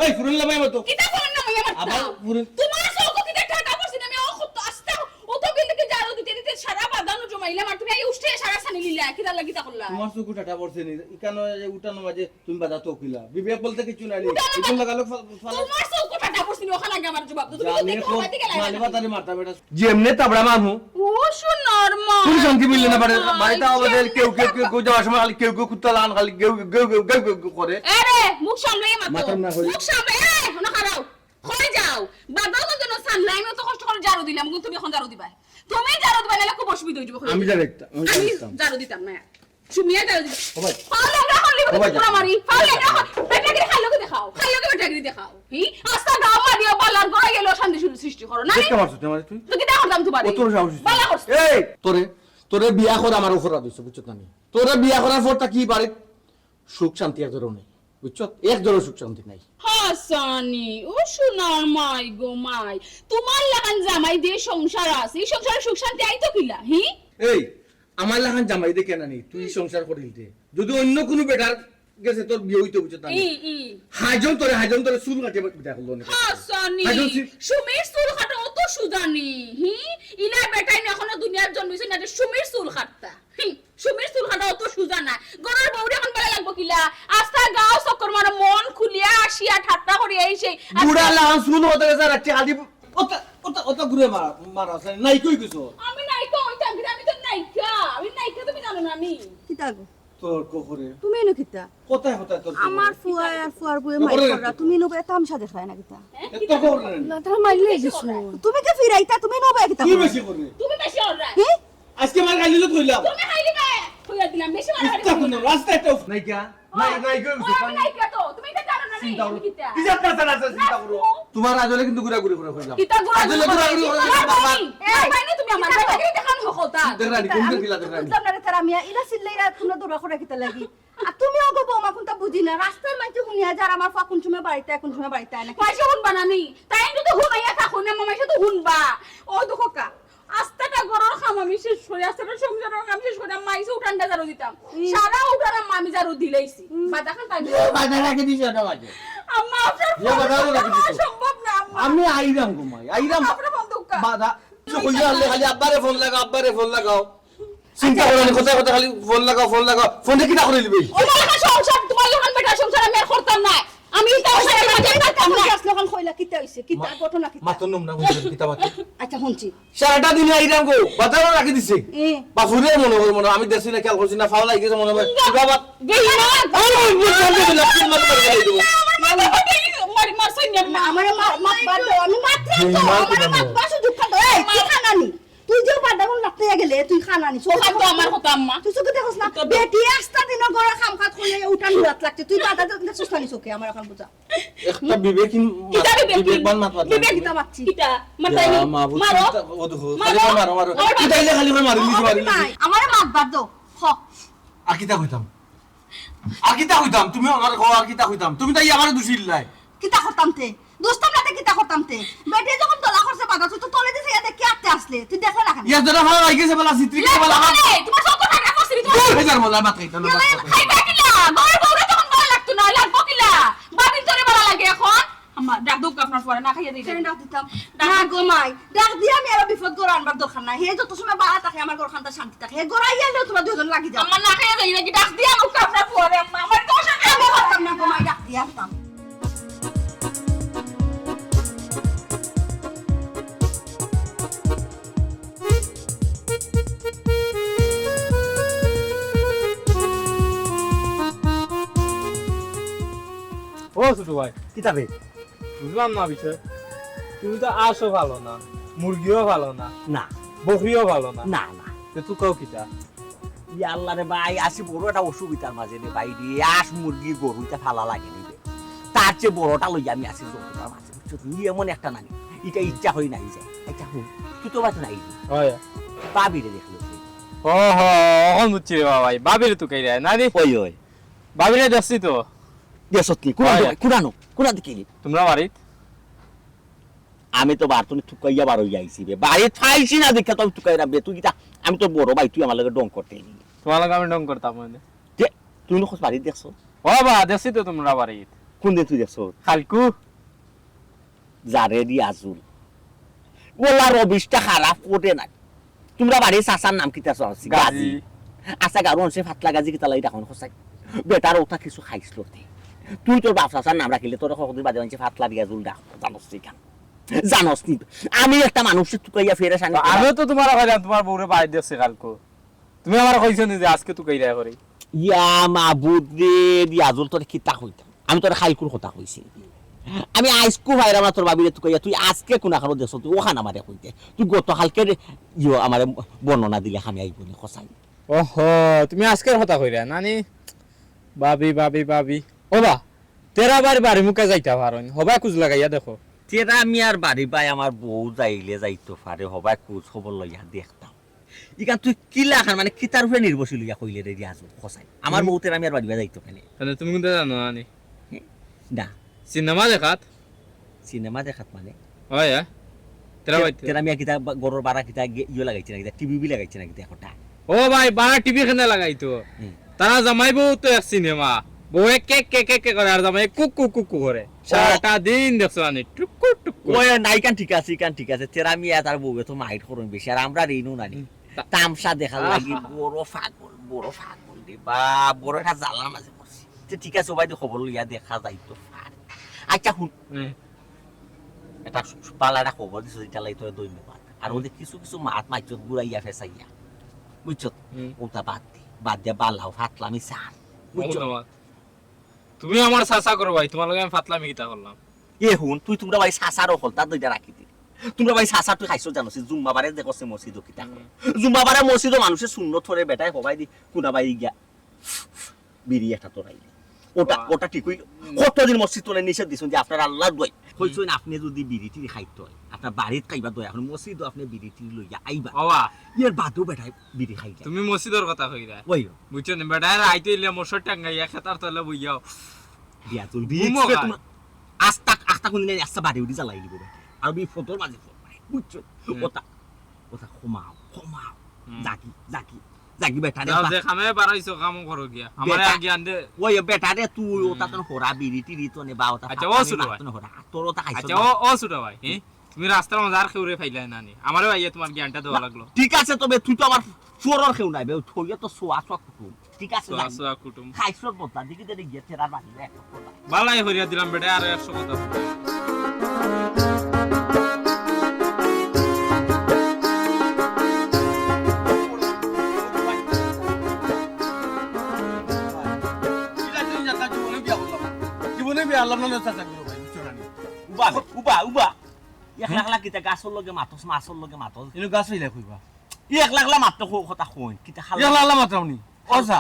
এই ফুরন লামাই মতো কিতা ফোন না মাইয়া মারতা আবার ফুরন তোমার সৌকো কিতা ঠাটা করছিস আমি ও কত আস্তা ও তো গেলে কি জারো দিতে দিতে সারা বাদানো জমাইলা মার তুমি এই উষ্টে সারা সানি লিলা কিতা লাগি তা করলা তোমার সুকু টাটা পড়ছে নি ইকানো উঠানো মাঝে তুমি বাধা তো কিলা বিবেক বলতে কিছু নাই এখন লাগালো তোমার সৌকো ঠাটা করছিস ওখানে আগে আমার জবাব দাও তুমি তো দেখো মাটি গেলা মালে বাতারে মারতা বেটা যেমনে তাবড়া মারমু ও নরমাল তুমি শান্তি মিললে না বাড়িতে আমাদের কেউ যাওয়ার সময় খালি কেউ কুত্তা লান খালি কেউ করে আরে মুখ সামলাই মাতো মাথার না হই মুখ সামলাই এই না খারাও কই যাও বাদাও তো যেন সামলাই আমি তো কষ্ট করে জারু দিলাম কিন্তু তুমি এখন জারু দিবা তুমি জারু দিবা নালে খুব অসুবিধা হইব আমি জারু দিতাম আমি জারু দিতাম না সুমিয়া জারু দিবা ওবাই পালে না হলি পুরা মারি পালে না বেটাগিরি খাইলোকে দেখাও খাইলোকে বেটাগিরি দেখাও হি আস্তা গাও মারিও বালার গড়া গেল শান্তি শুরু করো না দেখতে পারছ তুমি তুই তুই কি দেখো দাম তো পারি তোর সাহস বালা করছ এই তোরে বিয়া কর আমার উপর দিছ বুঝছ না তোরে বিয়া করার পর তা কি বাড়ি সুখ শান্তি এক ধরনের বুঝছ এক ধরনের সুখ শান্তি নাই হাসানি ও সোনার মাই গো মাই তোমার লাগান জামাই দিয়ে সংসার আছে এই সংসারে সুখ শান্তি আইতো কিলা হি এই আমার লাগান জামাই দে কেন নি তুই সংসার করিলতে যদি অন্য কোনো বেটার গেছে তোর বিয়ে হইতো বুঝছ না হাজন তোরে চুল কাটে বিয়া করলো না হাসানি সুমির চুল কাটা অত সুজানি হি ইলা বেটাই না এখনো দুনিয়ার জন্মিছে না যে সুমির চুল কাটতা হি সুমির চুল কাটা অত সুজা না গরার বউরে এখন ভালো লাগবো কিলা আস্তা গাও চক্কর মারা মন খুলিয়া আসিয়া ঠাট্টা করি এই সেই বুড়া লাগান চুল হতে গেছে রাতে আদি ওটা ঘুরে মারা নাই কই কিছু আমি নাইকা ওইটা আমি তো নাইকা তুমি জানো না আমি কিতা গো তোর কোহরে তুমি এনো কিতা কোথায় তোর আমার ফুয়া আর ফুয়ার বউয়ে মাই করা তুমি নবে তামসা দেখায় না কিতা এত কোহরে না তারা মাইলে গেছো তুমি কে ফিরাইতা তুমি নবে কিতা তুই বেশি করবি তুমি বেশি অররা হে আজকে মার গালি লো কইলাম তুমি খাইলি না কইয়া দিলাম বেশি মারামারি ইচ্ছা কোন রাস্তা একটা নাই কা নাই কই আমি নাইকা তো তুমি এটা জানো না চিন্তা করো কিতা কি যাত্রা চালাছে চিন্তা করো তোমার আজলে কিন্তু ঘুরা ঘুরে কইলাম কিতা গুড়া আজলে ঘুরা ঘুরে বাবা এই বাইনে তুমি আমার বেটাকে দেখান হকতা দেখানি কোন দিলা দেখানি তোমরা তারা মিয়া ইলা সিল্লাইরা তোমরা দৌড়া করে কিতা লাগি আর তুমি ওগো বৌমা কোনটা বুঝি না রাস্তার মাইতে শুনিয়া যার আমার ফা কোন সময় বাড়িতে কোন সময় বাড়িতে আয় না মাইসে হুনবা না নি তাই যদি হুনাইয়া থাকো না মামাইসে তো হুনবা ও দেখো কা আস্তাটা গরর খাম আমি শেষ করে আস্তাটা সংসারের কাম শেষ করে মাইসে উঠানটা জারু দিতাম সারা উঠানা আমি জারু দিলাইছি বাদা খান তাই বাজার রাখে দিছ ওটা বাজে আম্মা আপনার এ বাজারও রাখে দিছ সম্ভব না আম্মা আমি আইরাম ঘুমাই আইরাম আপনার ফোন দুকা বাদা কইয়া আলে খালি আব্বারে ফোন লাগাও চিন্তা করো না কথা খালি ফোন লাগাও ফোনে কি না করে লিবি ও মালা সংসার তোমার যখন বেটা সংসার আমি আর করতাম না আমি তো সংসারে মাঝে পারতাম না আসলো খান কইলা কিতা হইছে কিতা ঘটনা কিতা মাতন নাম না বুঝলি কিতা মাত আচ্ছা শুনছি সারাটা দিন আইরাম গো বাজারও রাখে দিছে বাফুরে মনে আমি দেশি না খেয়াল করছি না ফাও লাগি গেছে মনে হয় বাবা গেই না আমি বুঝতে দিলাম কি মাত করে দেব মারি মারছই না আমার মাত বাদ দাও আমি মাত্র তো আমার মাত বাসু দুঃখ দাও এই কি খানানি তুই যে বাদাগুন লাগতে গেলে তুই খানানি ওখান তো আমার কথা আম্মা তুই চোখে দেখছ না বেটি আস্তা দিন গড়া খাম খাত কইলে উঠান রাত লাগছে তুই বাদা দেখছস না চোখে আমার এখন বুঝা একটা বিবেকহীন বিবেকবান মাত বিবেক কিতা মারছি কিতা মারতাই মারো ও দেখো খালি মারো কিতাইলে খালি মারি আমার মাত বাদ দাও হ আকিতা হইতাম তুমি আমার কো আকিতা হইতাম তুমি তাই আমার দুশিল লাই কিতা করতাম তে দোস্তাম নাতে কিতা করতাম তে বেটে যখন তোলা করছে বাদা তুই তো তলে দিছে এতে কি আটতে আসলে তুই দেখলে না কেন ইয়া ধরে ভালো লাগেছে বলা চিত্রিকা বলা তোমার সব কথা না কইছিস তুই হাজার বলা মাত খাইতা না খাইবা কিলা গড় বউরে তখন ভালো লাগতো না লাগবো কিলা বাবির তোরে ভালো লাগে এখন আম্মা ডাক দুক আপনার পরে না খাইয়া দিই ডাক দিতাম না গো মাই ডাক দিয়া আমি আর বিপদ করে আনবার দরকার নাই হে যত সময় বাড়া থাকে আমার ঘরখানটা শান্তি থাকে হে গড়াইয়ালেও তোমরা দুজন লাগি যাও আম্মা না খাইয়া যাই নাকি ডাক দিয়া মুখ আপনার পরে আম্মা আমার তো সাথে আমি করতাম না গো মাই ডাক দিয়া আসতাম ও ছোট ভাই কিতাবে বুঝলাম না বিষয় তুমি তো আশও ভালো না মুরগিও ভালো না না বকরিও ভালো না না না তুই কাও কিতা ইয়া আল্লাহ রে ভাই আসি বড় একটা অসুবিধার মাঝে রে ভাই রে আস মুরগি গরুটা ফালা লাগে নিবে তার চেয়ে বড়টা লই আমি আসি যতটা মাঝে বুঝছো তুই এমন একটা নানি এটা ইচ্ছা হই নাই যায় এটা হুন তুই তো বাত নাই হয় পাবি রে দেখলো ও হো এখন বুঝছি রে ভাই বাবিরে তো কই রে না রে ওই ওই বাবিরে দেখছি তো দেশতনি কোনা দেখিলি তোমরা বাড়িত আমি তো বারতনি থুকাইয়া বার হই আইছি রে বাড়ি থাইছি না দেখা তো থুকাইরা বে তুই কিটা আমি তো বড় ভাই তুই আমার লাগে ডং করতে এলি তোমার লাগে আমি ডং করতাম মানে যে তুই নখস বাড়ি দেখছো ও বা দেখছি তো তোমরা বাড়িত কোনদিন তুই দেখছ কালকু যারে দি আজুল ওলা রবিশটা খারাপ ওঠে না তোমরা বাড়ি চাচার নাম কিতা আছে গাজি আচ্ছা গারো অংশে ফাতলা গাজি কিতা লাই দেখুন খসাই বেটার ওটা কিছু খাইছিল তুই তোর বাপ চাচার নাম রাখিলে তোর কতদিন বাদে অংশে ফাতলা দিয়া জুল ডাক জানোস নি আমি একটা মানুষের তুকাইয়া ফেরে সানি আমিও তো তোমার কইলাম তোমার বউরে বাড়ি দিয়েছে কালকু তুমি আমার কইছো নি যে আজকে তুই কইরা করে ইয়া মাবুদ রে দিয়াজুল তোর কিতা কইতাম আমি তোর খাইকুর কথা কইছি আমি আইসকু ভাইরা না তোর বাবিরে তুই কইয়া তুই আজকে কোনা খানো দেছ তুই ওখানে আমারে কইতে তুই গত কালকে ইয়ো আমারে বর্ণনা দিলে আমি আইব নি খসাই ওহো তুমি আজকের কথা কইরা নানি বাবি ওবা তেরা বাড়ি মুখে যাইতা পারো হবাই কুজ লাগাইয়া দেখো তেরা মিয়ার বাড়ি বাই আমার বউ যাইলে যাইতো পারে হবাই কুজ খবর লইয়া দেখতাম ইকা তুই কিলা খান মানে কিতার উপরে নির্ভরশীল ইয়া কইলে রে দিয়াজুল খসাই আমার বউ তেরা মিয়ার বাড়ি বাই যাইতো কেন তাহলে তুমি কিন্তু জানো নানি না সিনেমা দেখাত সিনেমা দেখাত মানে হয় তেরা বাড়ি তেরা মিয়া কিতা গরর বাড়া কিতা ইয়ে লাগাইছে না কিতা টিভি বি লাগাইছে না কিতা একটা ও ভাই বাড়া টিভি কেন লাগাইতো তারা জামাইবো তো এক সিনেমা বউয়ে কে করে আর জামাই কুকু করে সারাটা দিন দেখছো মানে টুকু ওই নাইকান ঠিক আছে তেরা মিয়া তার বউয়ে তো মাইট করুন বেশি আর আমরা রেনু নানি তামসা দেখার লাগি বড় ফাগল দি বা বড় একটা জ্বালার মাঝে পড়ছি ঠিক আছে ভাই খবর লইয়া দেখা যাইতো আচ্ছা শুন এটা পালাটা খবর দিছো যেটা লাই তোর ধন্যবাদ আর ওদের কিছু মাত মাইচত গুড়াইয়া ফেসাইয়া বুঝছো ওটা বাদ দিয়া বালাও ফাতলামি সার বুঝছো তুমি আমার সাসা করো ভাই তোমার লগে আমি ফাতলামি কিতা করলাম এ হুন তুই তোমরা ভাই সাসারও হলতা দুইটা রাখি দি তোমরা ভাই সাসা তুই খাইছো জানোস জুম্বাবারে দেখছে মসজিদ কিতা জুম্বাবারে মসজিদ মানুষের সুন্নত ধরে বেটায় হবাই দি কোনা ভাই গিয়া বিড়ি একটা তোরাই ওটা ঠিক হইল কতদিন মসজিদ তোলে নিষেধ দিছেন যে আপনার আল্লাহর দোয়াই কইছেন আপনি যদি বিড়িটি খাইতে হয় আপনার বাড়িত খাইবা দয়া এখন মসজিদ আপনি বিড়িটি লইয়া আইবা বাবা ইয়ার বাদও বেটায় বিড়ি খাইতে তুমি মসজিদের কথা কইরা ওই বুঝছো না বেটা আইতে ইলে মোশর টাঙ্গাইয়া খেতার তলে বইয়াও দিয়া তুল আস্তা কোনদিন আস্তা বাড়ি উঠি জ্বালাই দিব আর বি ফটোর মাঝে বুঝছো ওটা ক্ষমাও জাকি বেটা রে যে খামে বাড়াইছো কাম করো গিয়া আমারে আগে আনদে ওই বেটা রে তুই ওটা তো হরা বিড়িটি তো নে বা ওটা আচ্ছা ও শুনো ভাই তোর ওটা খাইছো আচ্ছা ও শুনো ভাই তুমি রাস্তার মাঝে আর খেউরে ফাইলাই নানি আমারে ভাইয়া তোমার জ্ঞানটা দেওয়া লাগলো ঠিক আছে তবে তুই তো আমার চোরর খেউ নাই বে থইয়া তো সোয়া কুটুম ঠিক আছে সোয়া কুটুম খাইছর বতা দেখি দে গিয়ে তেরা বাড়ি একটা কথা বালাই হরিয়া দিলাম বেটা আর 100 কথা উবা এক লাখ কিতা গাছর লগে মাতস মাছর লগে মাতস এনো গাছ হইলা কইবা এক লাখ মাত্র কথা কই কিতা খালা এক লাখ মাত্রাওনি ওসা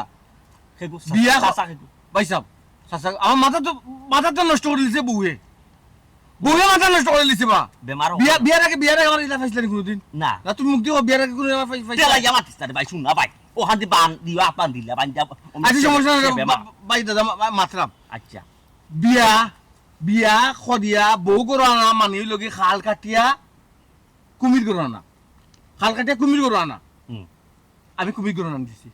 খেগু বিয়া সাসা খেগু ভাই সাহেব সাসা আমার মাথা তো নষ্ট করে দিছে বউয়ে মাথা নষ্ট করে দিছে বা বেমার বিয়ার আগে আমার ইলা ফাইছলা নি কোনদিন না না তুমি মুখ দিও বিয়ার আগে কোন ফাইছলা তেলা জামাতিস না ভাই শুন না ভাই ও হাতে বান দিও আপন দিলা বান যা আচ্ছা সমস্যা না ভাই দাদা মাত্রাম আচ্ছা বিয়া খদিয়া বউ করানা মানি লগে খাল কাটিয়া কুমির করানা খাল কাটিয়া কুমির করানা আমি কুমির করানা দিছি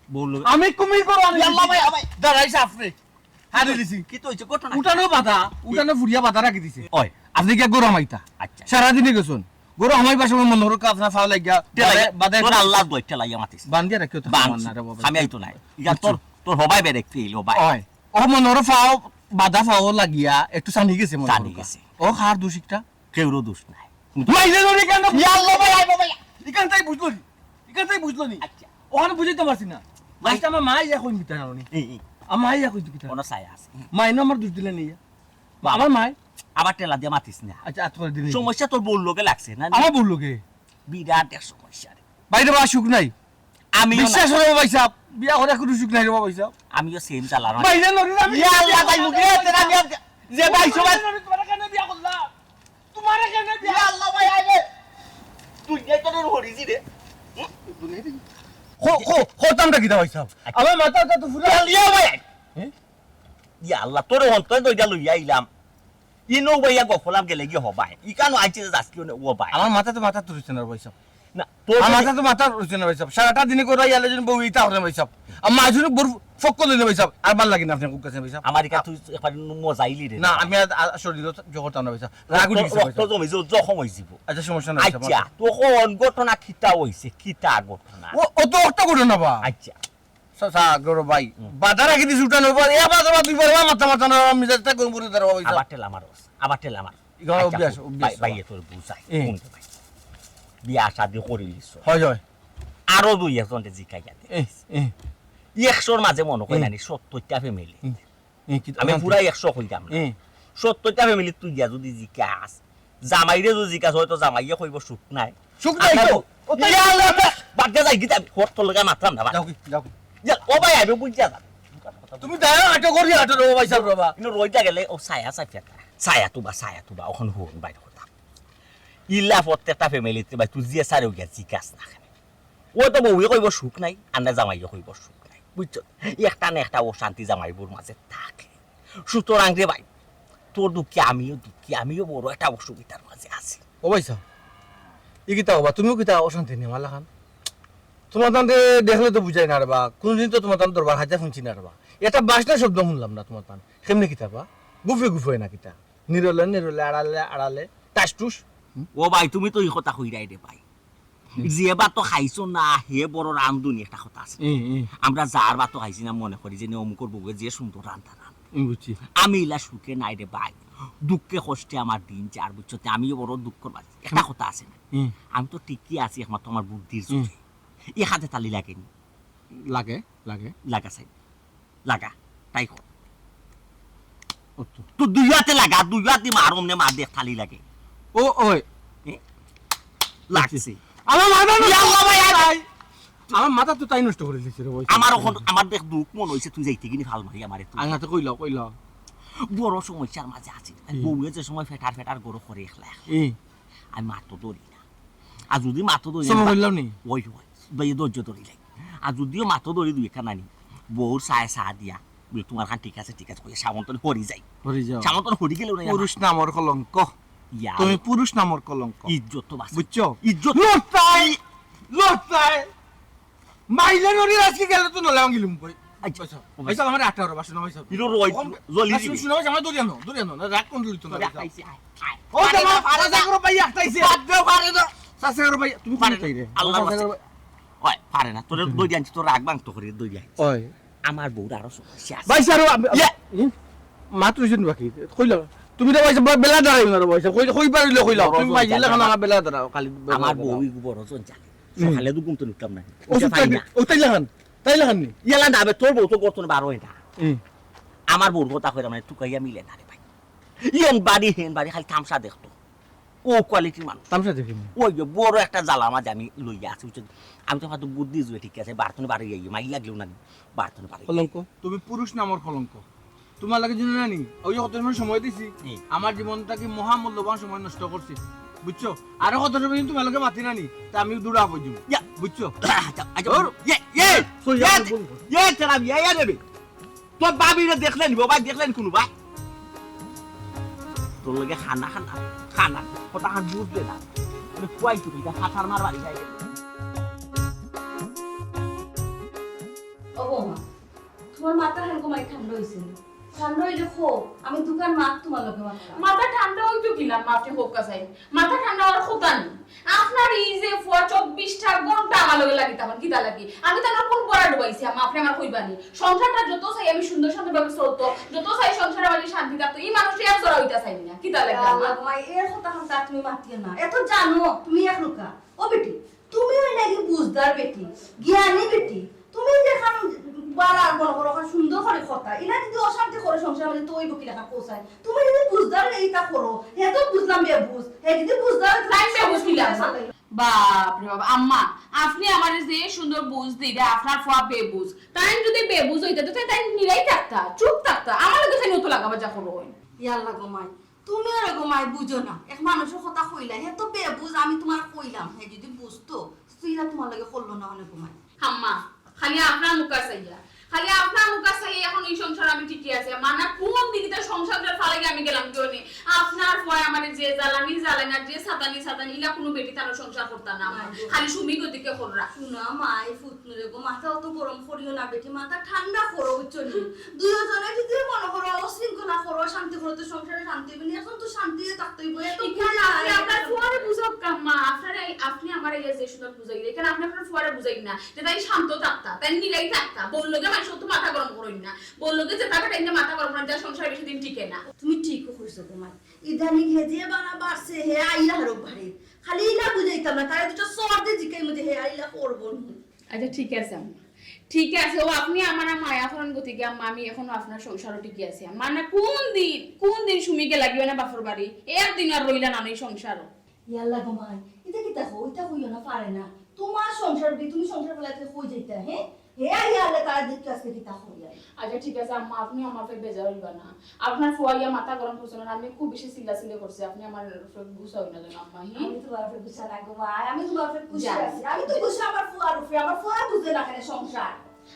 বললো আমি কুমির করানা আল্লাহ ভাই দাঁড়াইছে আপনি হারে দিছি কি তো হইছে ঘটনা উঠানো ফুরিয়া বাধা রাখি দিছে ওই আপনি কি গরম আইতা আচ্ছা সারা দিনে গেছুন গরম আমাই পাশে মনোহর কা আপনার ফাও লাগিয়া বাদা তোর আল্লাহ দই তেলা জামাতিস বান্দিয়া রাখিও তো বান না রে বাবা আমি আইতো নাই ইয়া তোর হবাই বেরে ফিল হবাই ওই ও মনোহর ফাও বাধা ফাও লাগিয়া একটু সানি গেছে মনোহর সানি গেছে ও খার দোষিকটা কেউরো দোষ নাই মাইলে ধরে কেন ইয়া আল্লাহ ভাই ইকানটাই বুঝলো নি আচ্ছা ওখানে বুঝাইতে পারছি না লাস্ট আমার মা ইয়া কইন কিতা জানো নি আমার মা ইয়া কইন কিতা কোন ছায়া আছে মাইনা আমার দোষ দিলে নি আমার মা আবার তেলা দিয়া মাতিস না আচ্ছা আতর দিন সমস্যা তোর বল লোকে লাগছে না আমার বললো কে বিরাট এক সমস্যা রে বাইরে বা সুখ নাই আমি বিশ্বাস করো ভাই সাহেব বিয়া করে কোনো সুখ নাই রে ভাই সাহেব আমিও সেম চালানো বাইরে নরি আমি ইয়া আল্লাহ ভাই মুখে তেরা মিয়া যে ভাই সবাই তোমারে কেন বিয়া করলা তোমারে কেন বিয়া ইয়া আল্লাহ ভাই আইবে তুই যাই তোর হরিজি রে খতামটা কিতা ভাই সাহেব আমার মাথাটা তো ফুলা ইয়া ভাই ইয়া আল্লাহ তোর অন্তর দইটা লইয়া আইলাম ইনো ভাইয়া গফলাম গেলে কি হবাই ই কানো আইছে যাসকিও নে ও ভাই আমার মাথা তো তুলছে না ভাই সাহেব না তোর আমার তো মাথা রইছে না ভাই সাহেব সারাটা দিনে করে ইয়ালে জন বউ ইতা হরে ভাই সাহেব আমার আজুন বড় ফক্কল দিনে ভাই সাহেব আর ভাল লাগে না আপনি কাছে ভাই সাহেব আমার তুই একবার মজাইলি রে না আমি শরীর জগত না ভাই সাহেব রাগুলি গেছে ভাই তো জমি জখম হই যাব আচ্ছা সমস্যা নাই আচ্ছা তো কোন ঘটনা কিতা হইছে কিতা ঘটনা ও তো একটা করে না বা আচ্ছা সাসা গরো ভাই বাজার রাখি দিছি উঠানো পর এ বাজার দুই বার মাথা মাথা না মিজাজটা কোন পুরো ধরে ভাই সাহেব আবার টেল আমার ইগো অভ্যাস ভাই তোর বুঝাই কোনটা ভাই বিয়া শাদি করিলিস হয় হয় আরো দুই একজনকে জিকাই যাতে 100 মাঝে মনে কই নানি 70টা ফ্যামিলি আমি পুরা 100 কইতাম না 70টা ফ্যামিলি তুই যা যদি জিকাস জামাইরে যদি জিকাস হয়তো জামাইয়ে কইব সুখ নাই তো বাদ যাই গিতা হট লগা মাত্রাম না যাও যাও ও ভাই আমি বুঝা যা তুমি দাও আটো করি আটো রে ভাই সাহেব বাবা ইনো রইটা গেলে ও ছায়া তুবা ওখান হন বাইরে কথা ইল্লা প্রত্যেকটা ফ্যামিলিতে ভাই তুই জিয়া সারেও গিয়া জিকাস না ও তো বউয়ে কইব সুখ নাই আর না জামাইয়ে কইব সুখ নাই বুঝছো একটা না একটা অশান্তি জামাইবুর মাঝে থাকে সুতরাং রে ভাই তোর দুঃখে আমিও বড় একটা অসুবিধার মাঝে আছি ও ভাই সাহেব ই কিতা হবা তুমিও কিতা অশান্তি নিয়ে মালা খান তোমার তান্তে দেখলে তো বুঝাই না রে বা কোনদিন তো তোমার তান দরবার হাজা শুনছি না রে বা এটা বাসনা শব্দ শুনলাম না তোমার তান কেমনে কিতা বা গুফে না কিতা নিরলে আড়ালে টাসটুস ও ভাই তুমি তো এই কথা কইরাই রে ভাই যে বা তো খাইছো না হে বড় রান্ধুনি একটা কথা আছে আমরা যার বা তো খাইছি না মনে করি যে অমুকর বউয়ে যে সুন্দর রান্ধা বুঝছি আমি ইলা সুখে নাই রে ভাই দুঃখে কষ্টে আমার দিন চার বুঝছোতে আমিও বড় দুঃখর মাঝে একটা কথা আছে না আমি তো ঠিকই আছি একমাত্র আমার বুদ্ধির জোরে এ হাতে তালি লাগেনি লাগা চাই লাগা তাই কর তো দুই হাতে লাগা দুই হাতে মারম নে মার দেখ তালি লাগে ও ওই লাগছে আমার মাথা তো তাই নষ্ট করে দিছে রে ভাই আমার দেখ দুঃখ মন হইছে তুই যাইতে গিনি ভাল মারি আমারে তুই আঙাতে কইলা বড় সমস্যার মাঝে আছি বউয়ে যে সময় ফেটার গরু করে একলা আমি মাত্র দৌড়ি না আর যদি মাত্র দৌড়ি ওই ভাই ধৈর্য ধরি লাগে আর যদিও মাত্র দৌড়ি দুই এখান আনি বউর চাহ দিয়া তোমার খান ঠিক আছে কই সামন্তন হরি যাই সামন্তন হরি গেলেও না পুরুষ নামর কলঙ্ক তুমি পুরুষ নামর কলঙ্ক ইজ্জত তো বাঁচে বুঝছো ইজ্জত লড়তাই মাইলে নরি আজকে গেলে তো নলে আঙ্গিলুম কই আচ্ছা ভাই সাহেব আমার 18 বার বাসনা ভাই সাহেব ইরো রই জলি দিবি শুনো ভাই আমার দরিয়ানো না রাগ কোন লইতো না খাইছি ও জামা ফারা করো ভাই আইতাইছে বাদ দাও পারে না সাসে করো ভাই তুমি পারে তাই রে আল্লাহ ওই পারে না তোর দই আনছি তোর রাগ বাং তো করে দই আনছি ওই আমার বউর আরো সমস্যা আছে ভাই সাহেব মাত্র হইছেন বাকি কইলা তুমি তো ভাই বেলা দাঁড়াই না ভাই সাহেব কই পারিলে কইলা তুমি ভাই জেলা খানা আমার বেলা দাঁড়াও খালি আমার বউই বড় জন জানে সকালে তো ঘুম তো উঠতাম না ও তাই লাগান নি ইয়ালা না তোর বউ তো করতো না 12 এটা আমার বউর কথা কইরা মানে টুকাইয়া মিলে না রে ভাই হেন বাড়ি খালি তামসা দেখতো ও কোয়ালিটির মানুষ তামসা দেখি ওই যে বড় একটা জ্বালা মাঝে আমি লইয়া আছি আমি তো হয়তো বুদ্ধি জুয়ে ঠিক আছে বার্তনে বাড়ি যাই মাই লাগলেও না বার্তনে বাড়ি কলঙ্ক তুমি পুরুষ নামর কলঙ্ক তোমার লাগে জন্য জানি ওই কত সময় দিছি আমার জীবনটাকে মহামূল্যবান সময় নষ্ট করছি বুঝছো আরো কত সময় তোমার লাগে মাতি নানি তা আমি দূরা বই দিব বুঝছো তেরা মিয়া রে তোর বাবিরে দেখলেন বাবা দেখলেন কোন ভাই তোর লগে খানা কথা হাত বুঝলে না কুয়াই তুমি ফাটার মার বাড়ি যাই ও বৌমা তোমার মাথা হালকা মাই ঠান্ডা হইছে ঠান্ডা হইলে খো আমি দোকান মাত তোমার লগে মাথা ঠান্ডা হইতো কিনা আপনি হোক কাছাই মাথা ঠান্ডা আর খোতা নি আপনার এই যে 24টা ঘন্টা আমার লগে লাগি তখন কিটা লাগি আমি তো আমার কোন পড়া ডুবাইছি আপনি আমার কইবানি সংসারটা যত চাই আমি সুন্দর ভাবে চলতো যত চাই সংসারে আমি শান্তি থাকতো এই মানুষই আর জড়া হইতা চাই না কিটা লাগে আল্লাহ মাই এর কথা হামতা তুমি মাতিও না এত জানো তুমি এক লুকা ও বেটি তুমি ওই নাকি বুঝদার বেটি জ্ঞানী বেটি তুমি দেখান বালা বড় সুন্দর করে কথা ইনা যদি অশান্তি করে সংসার মধ্যে তো ওই বকি লেখা পৌঁছায় তুমি যদি বুঝদার এইটা করো হে তো বুঝলাম বেবুঝ হে যদি বুঝদার লাইন বেবুঝ কিলা বাপ রে বাবা আম্মা আপনি আমারে যে সুন্দর বুঝ দিবা আপনার ফুয়া বেবুঝ তাই যদি বেবুঝ হইতা তো তাই নিরাই থাকতা চুপ থাকতা আমার লগে তাই নতো লাগাবা যা করো ইয়াল্লা গোমাই তুমি আর গোমাই বুঝো না এক মানুষের কথা কইলা হে তো বেবুঝ আমি তোমার কইলাম হে যদি বুঝতো তুইরা তোমার লগে করলো না অনেক গোমাই আম্মা খালি আপনার মুখ চাইয়া খালি আপনার মুখ আছে এখন এই সংসার আমি ঠিকই আছে মানে কোন দিকে সংসারটা ফালাইগে আমি গেলাম কেউ নেই আপনার ভয় আমার যে জ্বালানি জ্বালানি আর যে সাতানি সাতানি ইলা কোনো বেটি তার সংসার করতাম না খালি সুমি গতিকে কররা শুনা মাই ফুটনুরে গো মাথা অত গরম করিও না বেটি মাথা ঠান্ডা করো বুঝছনি দুইজনে যদি মনে করো অশৃঙ্খলা করো শান্তি করো তো সংসারে শান্তি হবে না এখন তো শান্তিতে থাকতেই বই এত আপনি আপনার ফুয়ারে বুঝাক কাম্মা আপনি আমার এই যে সুন্দর বুঝাই এখানে আপনি আপনার ফুয়ারে বুঝাই না যে তাই শান্ত থাকতা তাই নিরাই থাকতা বললো যে মানুষ তো মাথা গরম করুন না বললো যে তাকে টাইমে মাথা গরম না যা সংসার বেশি দিন টিকে না তুমি ঠিক কইছো তোমার ইদানিং হে যে বানা বাড়ছে হে আইলা হারো বাড়ি খালি ইলা বুঝাইতাম না তাই দুটো সর্দে জিকাই মধ্যে হে আইলা করবো আচ্ছা ঠিক আছে আম্মা ঠিক আছে ও আপনি আমার মায়া করেন গতিকে আম্মা আমি এখনো আপনার সংসারও ঠিকই আছে মানে কোন দিন সুমিকে লাগিও না বাপর বাড়ি একদিন আর রইলা না এই সংসারও ইয়াল্লা গমাই এটা কি দেখো ওইটা কইও না পারে না তোমার সংসার দি তুমি সংসার ফেলাতে কই যাইতা হ্যাঁ হে আইয়ালে তার দেখতে আজকে কি তা কইয়া আচ্ছা ঠিক আছে আম্মা আপনি আমার ফেক বেজার হইবা না আপনার ফুয়াইয়া মাথা গরম করছেন আর আমি খুব বেশি চিল্লাচিল্লি করছি আপনি আমার ফেক গুছাই না জানো আম্মা হি আমি তো বাপের গুছা না গো ভাই আমি তো বাপের খুশি আছি আমি তো খুশি আমার ফুয়ার উপরে আমার ফুয়া বুঝে না কেন সংসার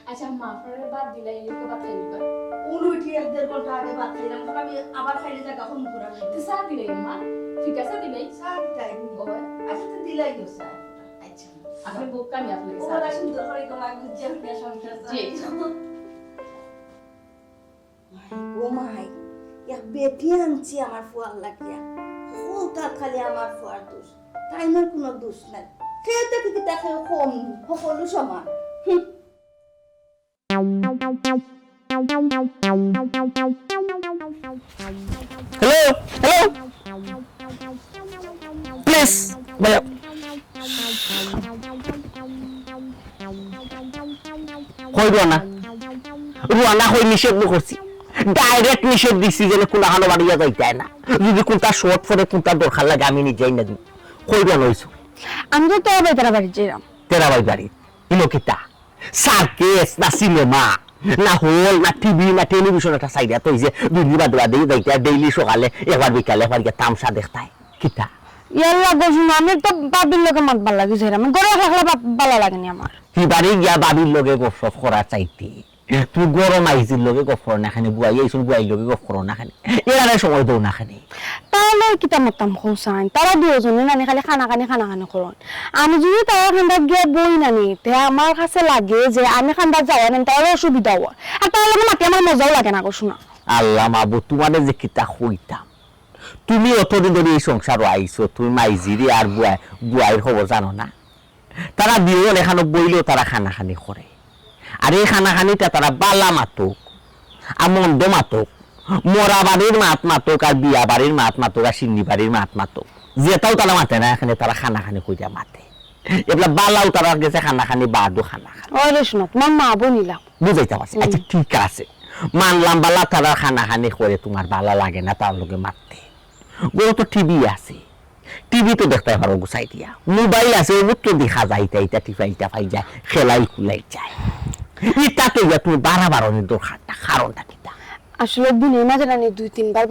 আচ্ছা আম্মা আপনার বাদ দিলাই এরকম বাদ খাইবা উনুটি 1.5 ঘন্টা আগে ভাত খাইলাম তখন আমি আবার খাইলে জায়গা কোন করা তো চা দিলাই আম্মা ঠিক আছে দিলাই সার টাইম আচ্ছা তো দিলাই গো স্যার আচ্ছা আপনি বুক কামি আপনি ওরা সুন্দর করে গলা গুজিয়ে ফিরে সংসার জি ও মাই এক বেটি আনছি আমার ফুয়ার লাগিয়া ওটা খালি আমার ফুয়ার দোষ তাই না কোনো দোষ নাই খেতে থেকে দেখে কম সকলো সমান হ্যালো হ্যালো প্লিজ ভাইয়া কই রুয়ানা কই নিষেধ করছি ডাইরেক্ট নিষেধ দিছি যে কোনা হানো বাড়িয়া যাইতে না যদি কোনটা শর্ট ফরে কোনটা দরকার লাগে আমি নিজেই না দিই কই রুয়ানা হইছো আমি তো তেরা বাড়ি যাইলাম তেরা বাড়ি ইলোকিতা সার্কেস না সিনেমা না হল না টিভি না টেলিভিশন একটা সাইডে তো যে দুই বাদ বাদে যাইতে ডেইলি সকালে একবার বিকালে একবার তামসা দেখতাই কিতা ইয়াল্লা গোসুন আমি তো বাবির লোকে মত ভালো লাগে যাইলাম গড়ে থাকলে ভালো লাগেনি আমার কি বাড়ি গিয়া বাবির লগে গফরফ করা চাইতে তুই গরম আইজির লগে গফর না খানি বুয়াই এইসব বুয়াই লগে গফর না খানি এরারে সময় দৌ না খানি তাহলে কিতা মতাম খোসান তারা দুজনে নানি খালি খানা খানি করুন আমি যদি তারা খান্দার গিয়ে বই নানি তে আমার কাছে লাগে যে আমি খান্দার যাওয়া নেন তাহলে অসুবিধা হয় আর তাহলে মাটি আমার মজাও লাগে না গোসুনা আল্লাহ মাবু তোমাদের যে কিতা হইতাম তুমি অতদিন ধরে এই সংসার আইছো তুমি মাইজিরি আর বুয়াইয়ের খবর জানো না তারা বিয়ে এখানে বইলেও তারা খানাখানি করে আর এই খানাখানিটা তারা বালা মাতুক আর মন্দ মাতুক মরা বাড়ির মাত মাতুক আর বিয়া বাড়ির মাত মাতুক আর সিন্নি বাড়ির মাত মাতুক যেটাও তারা মাতে না এখানে তারা খানাখানি কইয়া মাতে এগুলা বালাও তারা গেছে খানাখানি বাদও খানাখানি ওরে শোনো তোমার মা বনিলাম বুঝাইতে পারছি আচ্ছা ঠিক আছে মানলাম বালা তারা খানাখানি করে তোমার বালা লাগে না তার লোকে মারতে ওর তো টিভি আছে টিভি তো দেখতে পারো গুছাই দিয়া মোবাইল আছে ও তো দেখা যায় এটা টিফাইটা পাই যায় খেলাই খুলাই যায় এটা তো তুমি বাড়াবাড়নের দরকারটা কারণটা কিটা আসলে দিনের মাঝে নানি 2-3 বার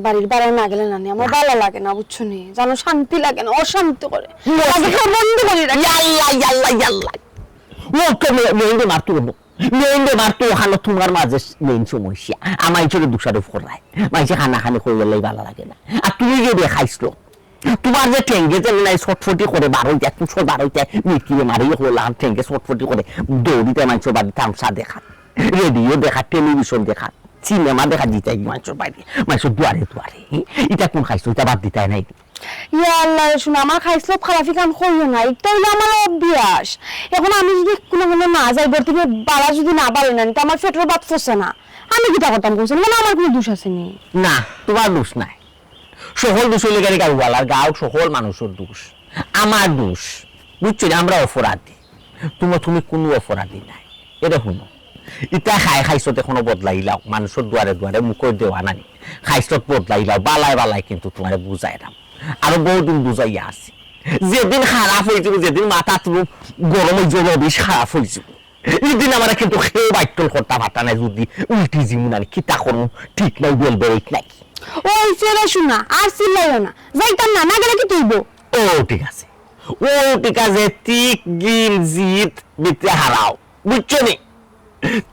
বাড়ির বাড়া না গেলে নানি আমার ভালো লাগে না বুঝছো নি জানো শান্তি লাগে না অশান্তি করে বন্ধ করে রাখি ইয়াল্লা ও তো মেয়েদের মারতো মেয়েদের মারতো ওখানে তোমার মাঝে মেইন সমস্যা আমার চলে দুসারে ফোরায় মাঝে খানাখানি করে গেলেই ভালো লাগে না আর তুমি যে খাইছো তোমার যে ঠেঙ্গে যে নাই ছটফটি করে বারোই যায় তুষো বারোই যায় মিটিয়ে মারিয়ে হলাম ঠেঙ্গে ছটফটি করে দৌড়িতে মানুষের বাড়ি তামসা দেখা রেডিও দেখা টেলিভিশন দেখা সিনেমা দেখা দিতে মানুষের বাড়ি মানুষের দুয়ারে দুয়ারে এটা কোন খাইছো এটা বাদ দিতে নাই ইয়া আল্লাহ শুনো আমার খাইছিল খারাপি কাম করিও না এটা হলো আমার অভ্যাস এখন আমি যদি কোনো না যাই বল থেকে বালা যদি না পারে না তো আমার পেটের ভাত ফসে না আমি কিটা করতাম বলছেন মানে আমার কোনো দোষ আছে নি না তোমার দোষ নাই সকল দোষ হইলে গাড়ি গাড়িওয়ালার গাও সকল মানুষের দোষ আমার দোষ বুঝছো আমরা অপরাধী তুমি কোনো অপরাধী নাই এটা শুনো ইটা খাইছত এখনো বদলাইলাও মানুষের দুয়ারে দুয়ারে মুখের দেওয়া নাই খাইছত বদলাইলাও বালাই কিন্তু তোমার বুঝাই দাম আরো বহুদিন বুঝাইয়া আছি যেদিন খারাপ হয়ে যাবে যেদিন মাথা তুমি গরমে জলে বেশ খারাপ হয়ে যাবে এদিন আমরা কিন্তু খেয়ে বাইটল করতে পারতা না যদি উল্টি জীবন আর কিতা করবো ঠিক নাই বলবে নাই ওই ছেলে শোনা আর চিল্লাইও না যাইতাম না গেলে কি তুইব ও ঠিক আছে টিক গিন জিত বিতে হারাও বুঝছো নি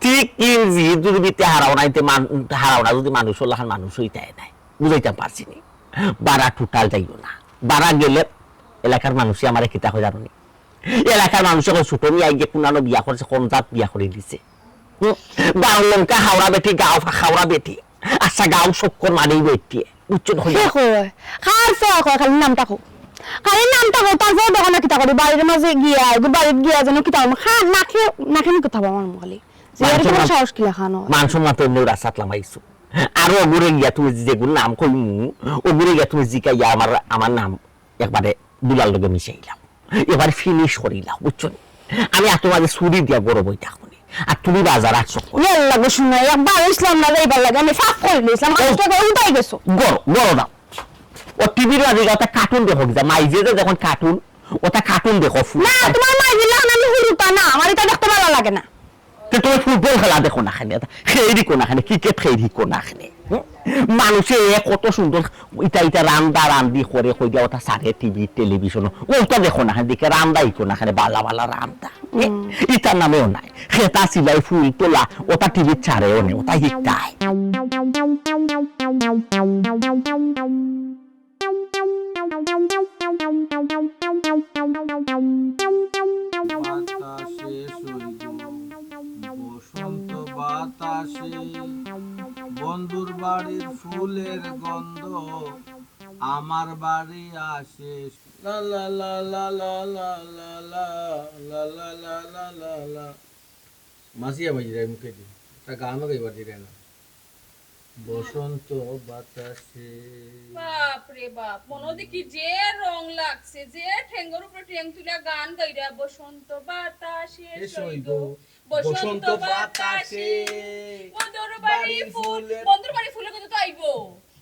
ঠিক কিনছি যদি বিতে হারাও না যদি মানুষ হল্লাখান মানুষ হইতে নাই বুঝাইতে পারছি নি বাড়া টোটাল যাইব না বাড়া গেলে এলাকার মানুষই আমার কিতা হয়ে জানো নি এলাকার মানুষের ছোট নিয়ে গিয়ে কোনানো বিয়া করেছে কোন জাত বিয়া করে দিছে গাঁও লঙ্কা হাওড়া বেটি গাঁও হাওড়া বেটি আচ্ছা গাঁও শক্কর মানেই বেটি বুঝছো খালি নামটা কো তারপর দোকানে কিতা করি বাড়ির মাঝে গিয়া বাড়িত গিয়া যেন কিতা নাখে কথা বল আমার মুখালি সাহস কিলা খানো মান সম্মান তো এমনি রাস্তাত লামাইছো আর ওগুরে গিয়া তুমি যেগুলো নাম কইমু ওগুরে গিয়া তুমি জিকাইয়া আমার নাম একবারে দুলাল লগে মিশাইলাম এবার ফিনিশ করিলাম বুঝছো আমি এত মাঝে ছুরি দিয়া বড় বই থাকবো আর তুমি বাজার আসছো লাগে শুনে একবার ইসলাম না এইবার লাগে আমি ফাঁক করে নিয়েছিলাম উঠাই গেছো গড় দাও ও টিভির মাঝে ওটা কার্টুন দেখো মাইজে যখন কার্টুন ওটা কার্টুন দেখো না তোমার মাইজে লাগানো আমি হুরুতা না আমার এটা দেখতে ভালো লাগে না তুমি ফুটবল খেলা দেখো না খানে খেয়ে কো না খানে ক্রিকেট খেয়ে কো না খানে মানুষে কত সুন্দর ইটা রান্দি করে কই দিয়া ওটা সারে টিভি টেলিভিশন ওটা দেখো না খানে দেখে রান্দা ইকো না খানে বালা রান্দা ইটার নামেও নাই খেতা সিলাই ফুল তোলা ওটা টিভি ছাড়েও নেই ওটা হিটায় বসন্ত বাতাসে বন্ধুর বাড়ির ফুলের গন্ধ আমার বাড়ি আসে লা লা লা লা লা লা লা লা লা লা লা লা লা লা মাসিয়া বাজি রে মুখে দি তা গানও গাইবার দি না বসন্ত বাতাসে বাপ রে বাপ মনে দেখি যে রং লাগছে যে ঠেঙ্গর উপরে ঠেং তুলা গান গাইরা বসন্ত বাতাসে সইব বসন্ত বাতাসে বন্ধুর বাড়ি ফুলে কত তো আইবো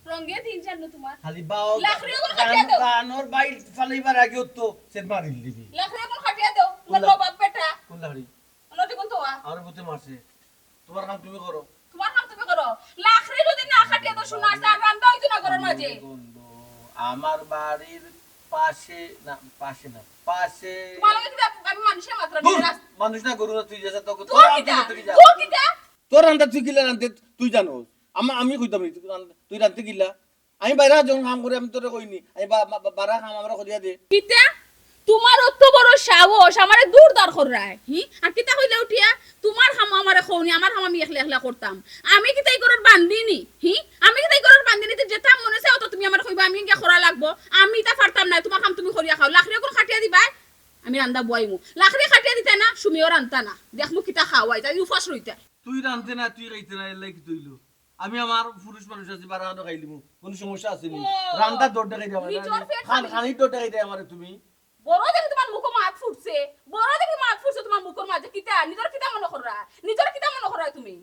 রঙে তিন চার ন তোমার খালি বাও লাখরিও কোন খাটিয়া দাও গানোর বাইল ফালাইবার আগে তো সেট মারিল দিবি লাখরিও কোন খাটিয়া দাও তোমার বাপ বেটা কোন লাহরি অনতে কোন তো আর বুতে মারছে তোমার কাম তুমি করো তোমার নাম তুমি করো লাখরি যদি না খাটিয়া দাও শোনা আর রান্দা হইতো না ঘরের মাঝে আমার বাড়ির পাশে তোমার লাগে আমি মানুষের মাত্রা মানুষ না গরু না তুই যা তোকে তোর কিটা তোর রান্না তুই গিলা রান্তে তুই জানো আমি কইতাম তুই রান্তে গিলা আমি বাইরে যখন কাম করে আমি তোরে কইনি আমি বারা কাম আমরা করিয়া দে কিটা তোমার অত বড় সাহস আমারে দূর দাঁড় করায় আর কিতা কইলা উঠিয়া তোমার হাম আমারে খৌনি আমার হাম আমি একলা করতাম আমি কিতাই করার বান্দিনি আমি কিতাই করার বান্দিনি যেটা মনে চাই অত তুমি আমার কইবা আমি কি করা লাগবো আমি তা পারতাম না তোমার কাম তুমি করিয়া খাও লাখরি কোন খাটিয়া দিবা আমি রান্দা বইমু লাখরি খাটিয়া দিতে না সুমিও রান্তা না দেখমু কিতা খাওয়াই তাই উপাস রইতা তুই রানতে না তুই খাইতে না এলাই কি তুইলো আমি আমার পুরুষ মানুষ আছে বারা খাইলিমু কোন সমস্যা আছে নি রান্দা দৌড় দেখাই দে আমার খানি দৌড় দেখাই দে আমারে তুমি বড় দেখি তোমার মুখ মাছ ফুটছে তোমার মুখের মাঝে কিতা নিজের কিতা মনে করা তুমি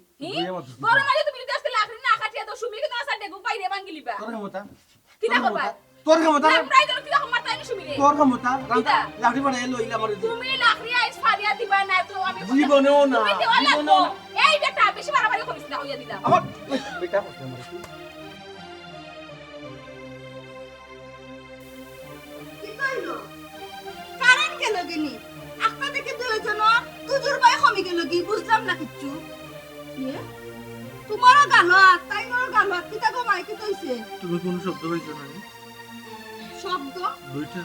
বড় মাঝে তুমি যদি আজকে লাখরি না খাটিয়া দাও সুমি কিন্তু আসা দেখো বাইরে ভাঙ্গি লিবা কিতা করবা তোর ক্ষমতা প্রায় ধরো কিতা ক্ষমতা আমি সুমি রে তোর ক্ষমতা লাখরি বানাই লইলা আমারে তুমি লাখরি আইস ফারিয়া দিবা না তো আমি জীবনেও না এই বেটা বেশি বাড়াবাড়ি করিস না হইয়া দিলাম আমার বেটা বসে আমারে কারেন্ট গেল গিনি একটা দেখে দুইজন তুজুর ভাই কমে গেল কি বুঝলাম না কিচ্ছু তোমারও গালো তাই মোর গালো কিতা গো মাই কি কইছে তুমি কোন শব্দ কইছো না শব্দ দুইটা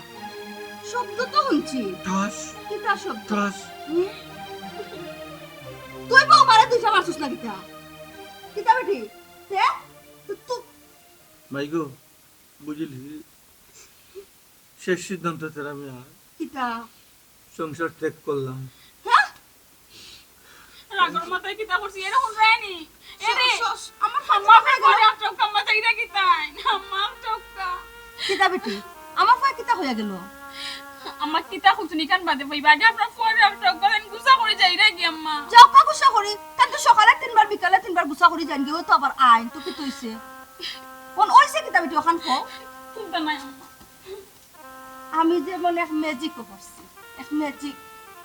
শব্দ তো শুনছি ঠাস কিতা শব্দ ঠাস তুই বউ মারে তুই মারছিস না কিতা কিতা বেটি তে তু মাইগো বুঝলি শেষ সিদ্ধান্ত তেরা মিয়া কিতা সংসার ত্যাগ করলাম রাগর মাথায় কিতা করছি এরকম রায়নি এরে আমার আম্মা করে চক্কা মাথায় এটা কিতাই আম্মা চক্কা কিতা বেটি আমার ফাই কিতা হইয়া গেল আম্মা কিতা খুঁজনি কান বাদে ভাইবা আগে আপনার ফোনে চক্কা দেন গুছা করে যাই রে কি আম্মা চক্কা গুছা করি কাল তো সকালে তিনবার বিকালে তিনবার গুছা করি জান গিয়ে তো আবার আইন তো কি তইছে কোন ওইছে কিতা বেটি ওখান কো চিন্তা নাই আম্মা আমি যে মনে এক ম্যাজিক করছি এক ম্যাজিক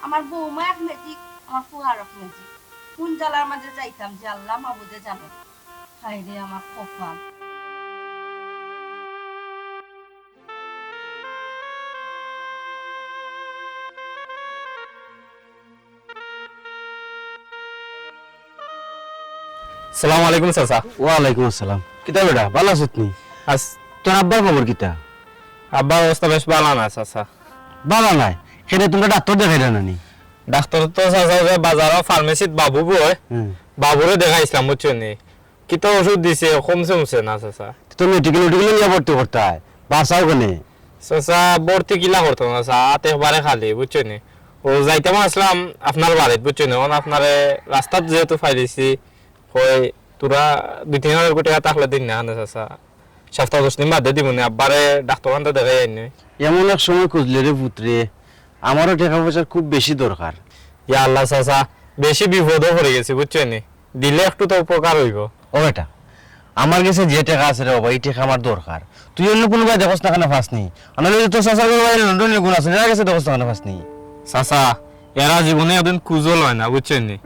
আমার বৌমা এক ম্যাজিক আমার ফুয়ার এক ম্যাজিক কোন জালার মাঝে যাইতাম যে আল্লাহ মাবুদে জানে হায় রে আমার কপাল সালাম আলাইকুম চাচা। ওয়ালাইকুম আসসালাম। কিতা বেটা ভালো আছো তুমি? আস তোর আব্বার খবর কিতা? আব্বার অবস্থা বেশ ভালো না চাচা। ভালো নাই, সেটা তোমরা ডাক্তার দেখাইলা নানি? ডাক্তার তো চাচা যে বাজারও ফার্মেসিত বাবু বই বাবুরে দেখাইছিলাম বুঝছো নি, কিতা ওষুধ দিছে কমছে না চাচা। তো মেডিকেল নিয়ে ভর্তি করতে হয়, বাসাও কেনে? চাচা ভর্তি কিলা করতো না চাচা, হাত একবারে খালি বুঝছো নি। ও যাইতাম আসলাম আপনার বাড়িত বুঝছো নি, আপনারে রাস্তাত যেহেতু ফাইলিছি কই তোরা 2-3 কোটি টাকা থাকলে দিন না চাচা, সপ্তাহ 10 দিন বাদে দিব না, আব্বারে ডাক্তার আনতে দেখাই আইনি। এমন এক সময় খুঁজলে রে পুত্রে, আমারও টাকা পয়সার খুব বেশি দরকার। ইয়া আল্লাহ চাচা, বেশি বিপদও পড়ে গেছি বুঝছো নি, দিলে একটু তো উপকার হইব। ও বেটা, আমার কাছে যে টাকা আছে রে বাবা, এই টাকা আমার দরকার। তুই অন্য কোনো ভাই দেখোস না কেন ফাঁস নেই? আমার তো চাষার ভাই লন্ডনে গুণ আছে, এরা কাছে দেখোস না কেন ফাঁস নেই? চাচা এরা জীবনে একদিন কুজো লয় না বুঝছো নি,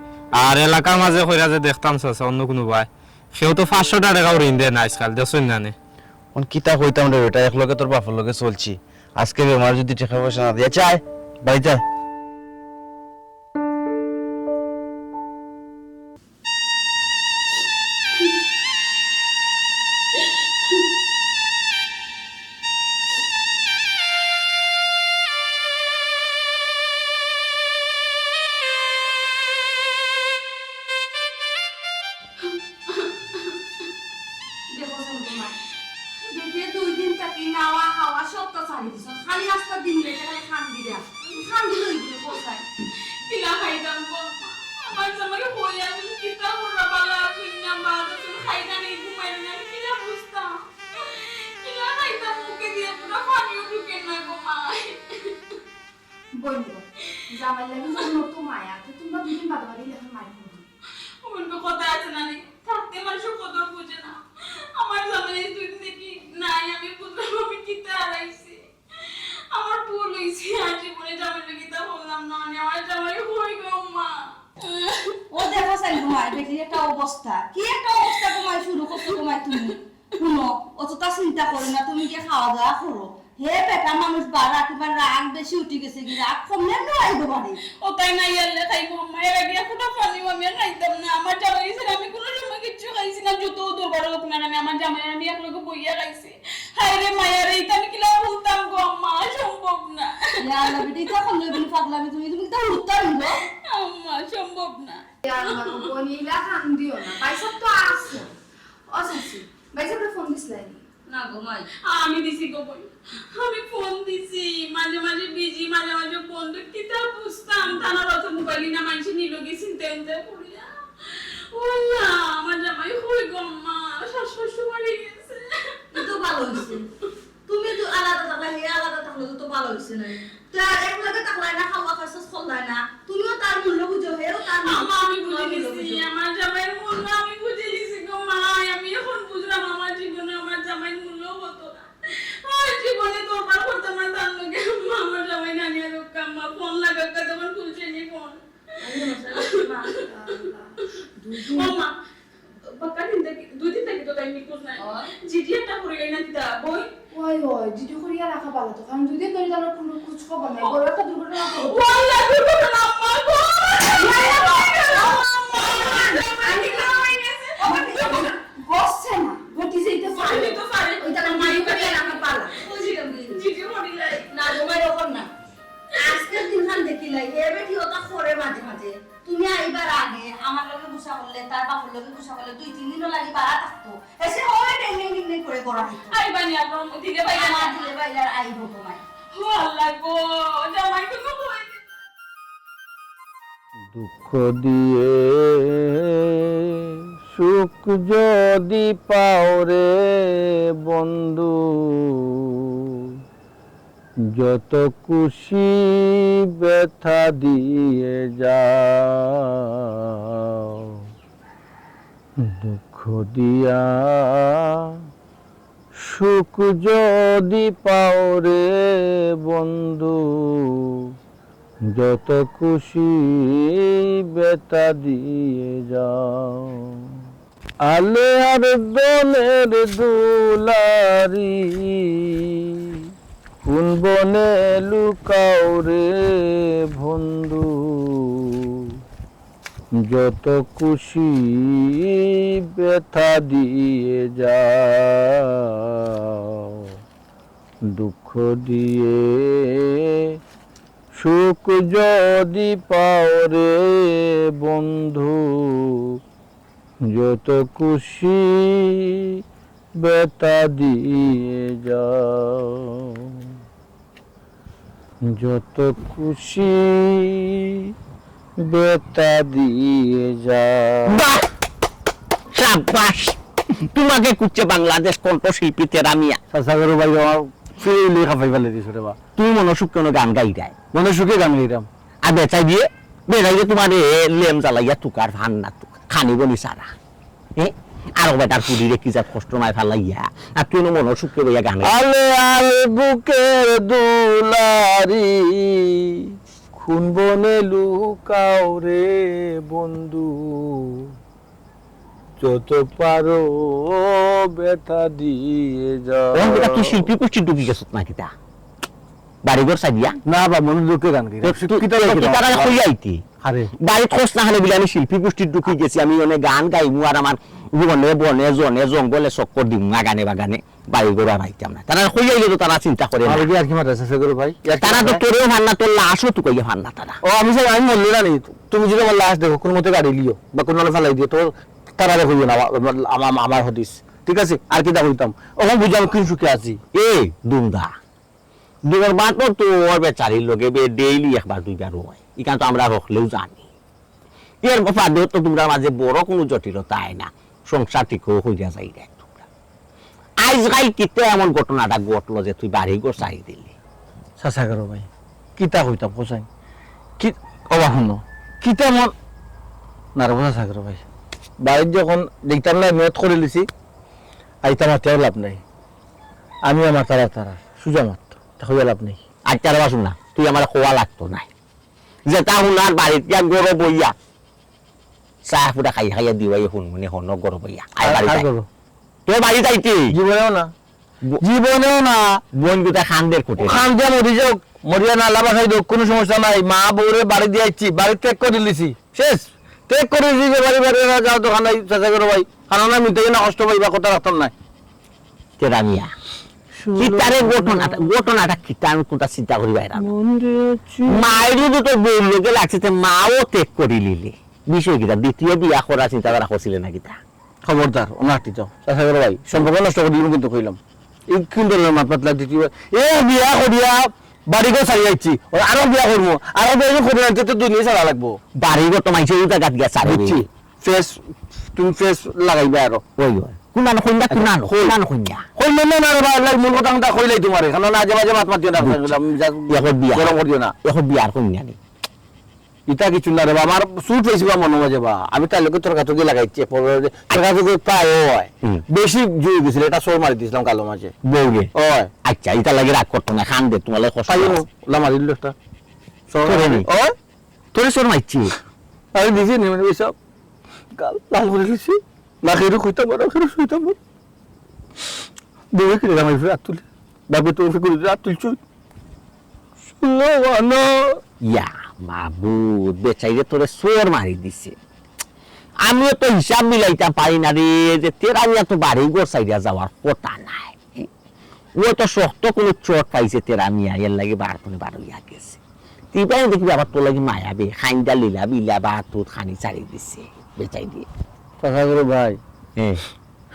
আর এলাকার মাঝে কইরা যে দেখতাম চাচা অন্য কোনো ভাই, সেও তো 500 টাকাও ঋণ দেয় না আজকাল, দেখছেন না নে। কিতা কইতাম রে বেটা, একলগে তোর বাপের লগে চলছি, আজকে আমার যদি টাকা পয়সা না দিয়ে চায় বাড়িতে আয়। দেখো তোমার দেখে 2 দিন থাকি নাওয়া খাওয়া সব তো ছাড়ি দিছ, খালি আস্তা দিন লেগে খালি খান্দি দেয়া খান্দি লই দিলে কোথায় কিলা খাইতাম গো আমার জামাইকে বলে আমি কিতা করা বালা কিনা বাদ তুমি খাইতা নেই ঘুমাই না কিলা বুঝতাম কিলা খাইতাম মুখে দিয়ে পুরো পানিও ঢুকে না গো মা বলবো জামাই লাগি জন্য তো মায়া তো তোমরা 2 দিন বাদে বাদে লেখা মারি ওমন কথা আছে না নি থাকতে মানুষের কদর বুঝে না আমার জামাই 2 দিন দেখি নাই আমি বুঝলাম আমি কিতা হারাইছি আমার ভুল হইছে আর জীবনে জামাইকে কিতা বললাম না আমার জামাই হই গো মা ও দেখো সাই ঘুমাই দেখি একটা অবস্থা কি একটা অবস্থা ঘুমাই শুরু করতে ঘুমাই তুমি শুনো অতটা চিন্তা করো না, তুমি কি খাওয়া দাওয়া করো। হে বেটা মানুষ বাড়া কিবা রাগ বেশি উঠে গেছে, কি রাগ কমলে না আইব বাড়ি ও তাই না ইয়ালে খাইবো মায়ের আগে একটা পানি আমি খাইতাম না আমার জামাই ছিল আমি কোনো সময় কিচ্ছু খাইছি না, যত দরবার হোক না আমি আমার জামাই আমি এক লোক বইয়া খাইছি। হায় রে মায়ের এইটা আমি কিলা বলতাম গো আম্মা, সম্ভব না ইয়া আল্লাহ বেটি তা করলে বলি পাগলামি তুমি তুমি তো উত্তর দিলো আম্মা, সম্ভব না। ইয়া আল্লাহ গো বনিলা খান দিও না, পয়সা তো আছে অসুসি পয়সা তো ফোন দিছলাই না গো মাই আমি দিছি গো বই, আমি ফোন দিছি মাঝে মাঝে বিজি মাঝে মাঝে বন্ধ কিতা বুঝতাম তানার অত মোবাইল না মানুষ নিলগি চিনতে চিনতে পড়িয়া ওলা আমার জামাই হই গো আম্মা, শাশুড়ি মারি গেছে। তো ভালো হইছে তুমি তো আলাদা থাকলে হে আলাদা থাকলে তো ভালো হইছে না, তো এক লগে থাকলে না খাওয়া খাসস খলাই না, তুমিও তার মূল্য বুঝো হেও তার আম্মা আমি বুঝে গেছি আমার জামাইয়ের মূল্য আমি বুঝে গেছি গো মা, আমি এখন বুঝলাম আমার জীবনে আমার জামাইয়ের মূল্য হতো না, আমার জীবনে দরবার করতে না তার লগে আম্মা আমার জামাই নানিয়া রক্ষা আম্মা ফোন লাগাকা তখন খুলছে নি ফোন আম্মা বাকা দিন থেকে 2 দিন থেকে তো তাই নিখোঁজ নাই জিডি একটা করে গই না দিদা বই ওই ওই জিডি করিয়া রাখা ভালো তো, কারণ যদি ধরে তার কোনো খোঁজ খবর নাই বড় একটা দুর্ঘটনা হবে। ওয়াল্লাহ দুর্ঘটনা আম্মা গো বসছে না গটি যেতে পারে তো পারে ওইটা না মাই করিয়া রাখা পালা জিডি হরিলাই না তোমার ওখান না আজকের দিনখান দেখিলাই হে বেটি ওটা করে মাঝে মাঝে তুমি আইবার আগে আমার লগে গুছা করলে তার বাপের লগে গুছা করলে 2-3 দিনও লাগি বাড়া থাকতো এসে হয় টেনে করে করা হতো আই বানি আপনার দিলে ভাই আমার দিলে বাইলার আইব তোমায় ওয়াল্লাহ গো জামাই তো কই দুঃখ দিয়ে সুখ যদি পাও রে বন্ধু, যত খুশি ব্যথা দিয়ে যাও, দুঃখ দিয়া সুখ যদি পাও রে বন্ধু, যত খুশি ব্যথা দিয়ে যাও। আলে আর দলের দুলারি কোন বনে লুকাও রে বন্ধু, যত খুশি ব্যথা দিয়ে যাও, দুঃখ দিয়ে সুখ যদি পাও রে বন্ধু, যত খুশি ব্যথা দিয়ে যাও, যত খুশি ব্যথা দিয়ে যাও। বাহ! শাবাশ! তোমাকে কুচ্ছে বাংলাদেশ কণ্ঠশিল্পী তেরা মিয়া। চাচা করো ভাই আমার ফিরে খাফাই ফেলে দিছো রে বা। তুমি মনোসুখ কোনো গান গাই দেয় মনে সুখে গান গাইতাম। আর বেচাই দিয়ে তোমার লেম জ্বালাইয়া তুকার ভান না খানিব নি সারা আর বেটার পুরি রেখি যা কষ্ট নাই ফেলাইয়া আর তুই মনোসুখকে বইয়া গান গাই। আলে আলে বুকের দুলারি খুন বনে লুকাও রে বন্ধু, যত পারো ব্যথা দিয়ে যাও। তুই শিল্পী কুষ্টি ডুবি গেছ নাকি তা বাড়িঘর সাজিয়া না বা মনে দুঃখে গান গাই আরে বাড়িত খোঁজ না হলে আমি শিল্পী গোষ্ঠীর ঢুকি গেছি। আমি অনেক গান গাইমু আর আমার বনে বনে জনে জঙ্গলে চক্কর দিম গানে বাগানে বাড়ি ঘর আর আইতাম না। তারা হইয়াইলে তো তারা চিন্তা করে না। আর কি মাথা আছে করো ভাই, তারা তো তোরেও ভান না, তোর লাশও তো কইয়া ভান না তারা। ও আমি সব আমি বললি না নি, তুমি যদি আমার লাশ দেখো কোন মতে গাড়ি লিও বা কোন ফেলাই দিও তো তারা দেখো না আমার হদিস, ঠিক আছে? আর কি দা হইতাম ওখানে বুঝাম কি সুখে আছি। এই দুমদা দুবার বাতো তো ওর বেচারির লগে বে ডেইলি একবার দুইবার হয়, ইখান তো আমরা রখলেও জানি। এর বাদে তো তোমরা মাঝে বড় কোনো জটিলতা আয় না, সংসার ঠিকও হইয়া যাই রে। আজকাল কিতে এমন ঘটনাটা ঘটলো যে তুই বাড়ি ঘর চাই দিলি? চাচা করো ভাই কিতা হইতাম কোসাই কি অবা শুনো কিতা মন না রে চাচা করো ভাই, বাড়ির যখন দেখতাম না মেদ করে লিছি আইতাম আর লাভ নাই, আমি আমার তারা তারা সুজা মাত্র হইয়া লাভ নেই। আর চার বাসুন না, তুই আমার খোয়া লাগতো না যে তা হুনার বাড়িতে গরো বইয়া চাহ ফুটা খাই খাইয়া দিবাই শুনমুনি হন গরো বইয়া আয় বাড়ি যাই। তোর বাড়ি যাইতি জীবনেও না, জীবনেও না। বোন গোটা খানদের কোটে খান দিয়া মরি যাও, মরিয়া না লাভা খাই দো, কোনো সমস্যা নাই। মা বউরে বাড়ি দিয়ে আইছি, বাড়ি ত্যাগ করে দিছি, শেষ ত্যাগ করে দিছি যে বাড়ি বাড়ি যাও তো খানাই চাচা করো ভাই, খানা না মিলতে না কষ্ট পাইবা কথা রাখতাম নাই। তেরা মিয়া কিতারে ঘটনাটা কিতা আমি কোনটা চিন্তা করি বাইরা মায়েরও তো তোর বউর লোকে লাগছে মাও ত্যাগ করি লিলি বিষয় কিতা দ্বিতীয় বিয়া করার চিন্তা করা করছিলে না কিতা? খবরদার অনাটি যাও চাচা করো ভাই, সম্পর্ক নষ্ট করে দিলাম কিন্তু কইলাম এই কিন্তু মাত পাতলা দ্বিতীয় এ বিয়া করিয়া বাড়ি ঘর ছাড়ি যাচ্ছি, আরো বিয়া করবো, আরো বিয়া করে আনতে তো দুনিয়া ছাড়া লাগবো। বাড়ি ঘর তো মাইছে উঠা গাত গিয়া ছাড়ি বুঝছি, ফেস তুমি ফেস লাগাইবা আরো ওই কুনান কইনা কুনান কুনান কইনা কইলে না রে ভাই মূল কথা কইলাই তোমারে, কারণ আজে বাজে মাত মাতিও না, এখন বিয়া গরম করিও না, এখন বিয়ার কইনা নি ইটা কিছু না রে বা আমার সুট হয়েছে বা মনে মাঝে বা আমি তার লোকের তোর কাছে লাগাইছি তোর কাছে প্রায় হয় বেশি জুড়ে গেছিল, এটা সোর মারি দিয়েছিলাম কালো মাঝে বউগে। ওই আচ্ছা এটা লাগে রাগ করতো না, খান দে তোমার কষ্ট মারি দিল একটা ওই তোরে সোর মারছি আমি দিছি নি মানে ওইসব গাল লাল করে দিছি না খেয়ে খুঁজতাম বড় খেয়ে শুইতাম বউয়ে কিনে আমার হাত তুলে বাবু তোর করে হাত তুলছো ইয়া বাবু বেচাইরে তোরে সোর মারি দিছে। আমিও তো হিসাব মিলাইতে পারি না রে যে তেরা মিয়া তো বাড়ি ঘর সাইডা যাওয়ার কথা নাই, ও তো শক্ত কোনো চোট পাইছে তেরা মিয়া, এর লাগে বার করে বার হইয়া গেছে। তিবাই দেখবি আবার তোর লাগে মায়াবে খাইন্দা লীলা বিলা বা তোর খানি ছাড়ি দিছে বেচাই দিয়ে। কথা করো ভাই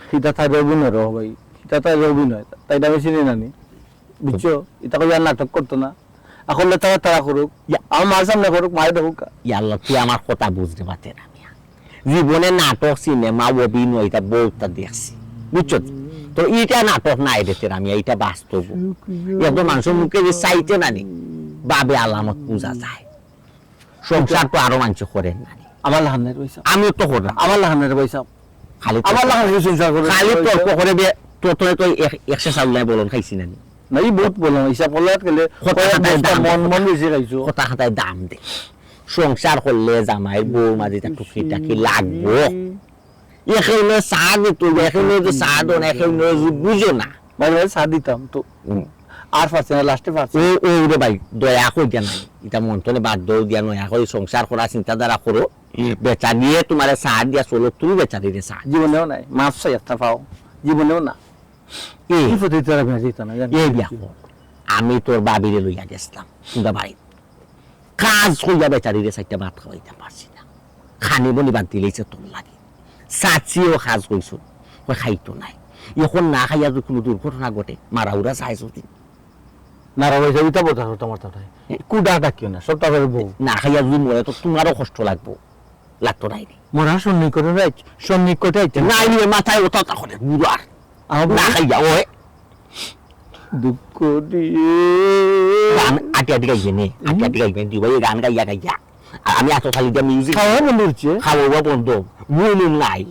সীতা তাই অভিনয় রহ ভাই, সীতা তাই অভিনয় তাই আমি চিনি নানি বুঝছো, এটা কই আর নাটক করতো না, এখন তারা তারা করুক আমার মার সামনে করুক মায়ের দেখুক। ইয়াল্লা তুই আমার কথা বুঝতে পারতে না মিয়া, জীবনে নাটক সিনেমা অভিনয় এটা বহুতটা দেখছি বুঝছো তো, এটা নাটক নাই রে তেরা মিয়া, এটা বাস্তব। এত মানুষের মুখে যে চাইতে নানি বাবে আলামত পূজা যায়, সংসার তো আরো মানুষ করেন নানি। আমার লাহানের পয়সা আমিও তো করলাম, আমার লাহানের পয়সা খালি আমার লাহানের সংসার করে খালি তর্ক করে তোর তো একশো চাউল নাই বলুন খাইছি নানি নাই বহুত বললাম হিসাব করলে গেলে মন মন বেশি খাইছো কথা খাতায় দাম দে, সংসার করলে জামাইয়ের বউ মাঝে টুকি টাকি লাগবো, এখানে চা দিত এখানে যে চা দন এখানে বুঝো না ভাই ভাই চা দিতাম তো আর পারছে না লাস্টে পারছে ও রে ভাই দয়া কই নাই এটা মন তলে বাধ্য দিয়া নয়া করে সংসার করা চিন্তাধারা করো বেচা নিয়ে তোমার সাহায্য দিয়া চলো তুমি বেচা দিয়ে সাহায্য জীবনেও নাই মাছ চাই একটা পাও জীবনেও না কি পদ্ধতি তারা ভেজে দিত না এই বিয়া আমি তোর বাবিরে লইয়া গেছিলাম তোমরা বাড়ি কাজ হইয়া বেচারিরে চারটা ভাত খাওয়াইতে পারছি না খানি বলি বাদ দিলেইছে তোর লাগে চাচিও কাজ কইছো ওই খাইতো নাই এখন না খাইয়া যদি কোনো দুর্ঘটনা ঘটে মারা উড়া চাইছো না রয়েছে ওইটা বোঝা তোমার তাই কুডা ডাকিও না সব তাদের বউ না খাইয়া যদি মরে তো তোমারও কষ্ট লাগতো নাই মোরা সন্নিক করে নাই নিয়ে মাথায় ওটা তাহলে বুড়ার না খাইয়া ওই দুঃখ দিয়ে গান আটি গাইবে নে আটি গাইবে দিবাই গান গাইয়া গাইয়া আর আমি এত খালি দিয়া মিউজিক খাওয়া বন্ধ হচ্ছে খাওয়া বন্ধ বুনুম নাই